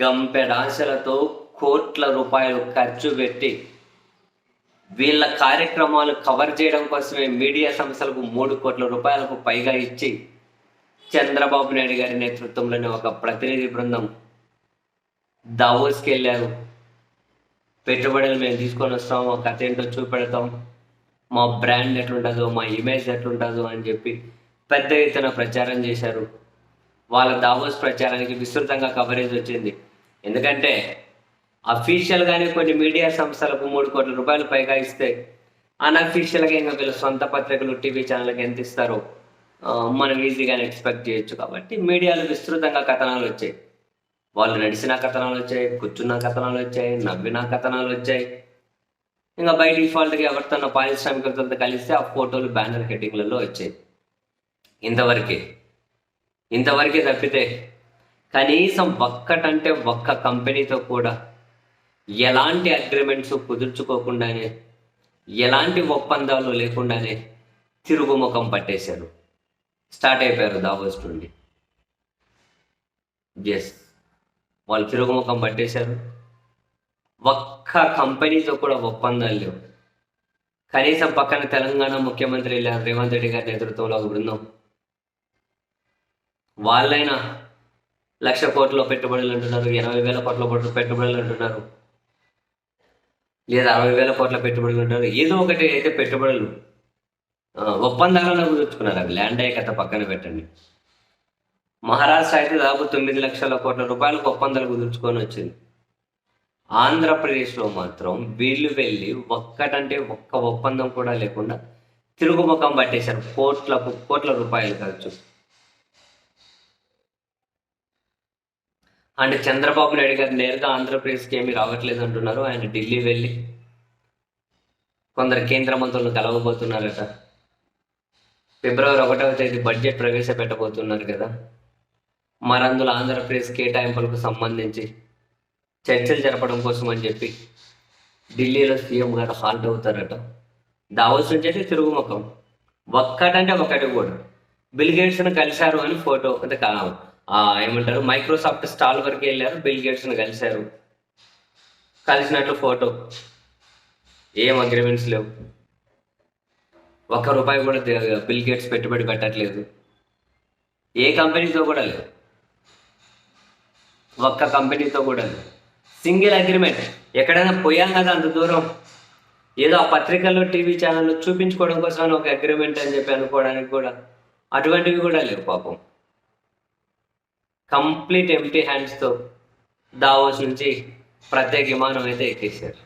గంపెడాశలతో కోట్ల రూపాయలు ఖర్చు పెట్టి వీళ్ళ కార్యక్రమాలు కవర్ చేయడం కోసమే మీడియా సంస్థలకు 3 కోట్ల రూపాయలకు పైగా ఇచ్చి చంద్రబాబు నాయుడు గారి నేతృత్వంలోని ఒక ప్రతినిధి బృందం దావోస్కి వెళ్ళారు. పెట్టుబడులు మేము తీసుకొని వస్తాం, మా కథ ఏంటో చూపెడతాం, మా బ్రాండ్ ఎట్లుంటుందో, మా ఇమేజ్ ఎట్లుంటుందో అని చెప్పి పెద్ద ఎత్తున ప్రచారం చేశారు. వాళ్ళ దావోస్ ప్రచారానికి విస్తృతంగా కవరేజ్ వచ్చింది. ఎందుకంటే అఫీషియల్గానే కొన్ని మీడియా సంస్థలకు 3 కోట్ల రూపాయలు పైగా ఇస్తే అన్అఫీషియల్గా ఇంకా వీళ్ళు సొంత పత్రికలు, టీవీ ఛానళ్ళకి ఎంత ఇస్తారో మనం ఈజీగానే ఎక్స్పెక్ట్ చేయొచ్చు. కాబట్టి మీడియాలో విస్తృతంగా కథనాలు వచ్చాయి. వాళ్ళు నడిచిన కథనాలు వచ్చాయి, కూర్చున్న కథనాలు వచ్చాయి, నవ్విన కథనాలు వచ్చాయి. ఇంకా బై డిఫాల్ట్గా ఎవరితో పారిశ్రామికలతో కలిస్తే ఆ ఫోటోలు బ్యానర్ హెడ్డింగ్లలో వచ్చాయి. ఇంతవరకే తప్పితే కనీసం ఒక్కటంటే ఒక్క కంపెనీతో కూడా ఎలాంటి అగ్రిమెంట్స్ కుదుర్చుకోకుండానే, ఎలాంటి ఒప్పందాలు లేకుండానే తిరుగుముఖం పట్టేశారు. స్టార్ట్ అయిపోయారు దావోస్ నుండి. వాళ్ళు తిరుగుముఖం పట్టేశారు. ఒక్క కంపెనీతో కూడా ఒప్పందాలు లేవు. కనీసం పక్కన తెలంగాణ ముఖ్యమంత్రి రేవంత్ రెడ్డి గారి నేతృత్వంలో ఒక బృందం, వాళ్ళైనా 1,00,000 కోట్ల పెట్టుబడులు అంటున్నారు, 80,000 కోట్ల పెట్టుబడులు అంటున్నారు, లేదా 60,000 కోట్ల పెట్టుబడులు అంటున్నారు. ఏదో ఒకటి అయితే పెట్టుబడులు ఒప్పందాలను కుదుర్చుకున్నారు. అవి ల్యాండ్ అయ్యే కథ పక్కన పెట్టండి. మహారాష్ట్ర అయితే దాదాపు 9 లక్షల కోట్ల రూపాయలకు ఒప్పందాలు కుదుర్చుకొని వచ్చింది. ఆంధ్రప్రదేశ్లో మాత్రం వీళ్ళు వెళ్ళి ఒక్క ఒప్పందం కూడా లేకుండా తిరుగుముఖం పట్టేశారు. కోట్ల రూపాయలు ఖర్చు. అంటే చంద్రబాబు నాయుడు గారు నేరుగా ఆంధ్రప్రదేశ్కి ఏమీ రావట్లేదు అంటున్నారు. ఆయన ఢిల్లీ వెళ్ళి కొందరు కేంద్ర మంత్రులను కలవబోతున్నారట. ఫిబ్రవరి 1వ తేదీ బడ్జెట్ ప్రవేశపెట్టబోతున్నారు కదా. మరందులో ఆంధ్రప్రదేశ్ కేటాయింపులకు సంబంధించి చర్చలు జరపడం కోసం అని చెప్పి ఢిల్లీలో సీఎం గారు హాల్ట్ అవుతారట. దావోస్ నుంచి అయితే తిరుగుముఖం. ఒక్కటంటే ఒకటి కూడా. బిల్ గేట్స్ను కలిశారు అని ఫోటో, అంటే ఏమంటారు, మైక్రోసాఫ్ట్ స్టాల్ వరకు వెళ్ళారు, బిల్ గేట్స్ను కలిశారు, కలిసినట్లు ఫోటో. ఏం అగ్రిమెంట్స్ లేవు. ₹1 కూడా బిల్ గేట్స్ పెట్టుబడి పెట్టట్లేదు. ఏ కంపెనీతో కూడా లేదు. ఒక్క కంపెనీతో కూడా లేదు. Single agreement. ఎక్కడైనా పోయాం కదా అంత దూరం, ఏదో ఆ పత్రికల్లో, టీవీ ఛానల్లో చూపించుకోవడం కోసం ఒక అగ్రిమెంట్ అని చెప్పి అనుకోవడానికి కూడా అటువంటివి కూడా లేవు పాపం. కంప్లీట్ ఎంప్టీ హ్యాండ్స్తో దావోస్ నుంచి ప్రత్యేక విమానం అయితే ఎక్కేశారు.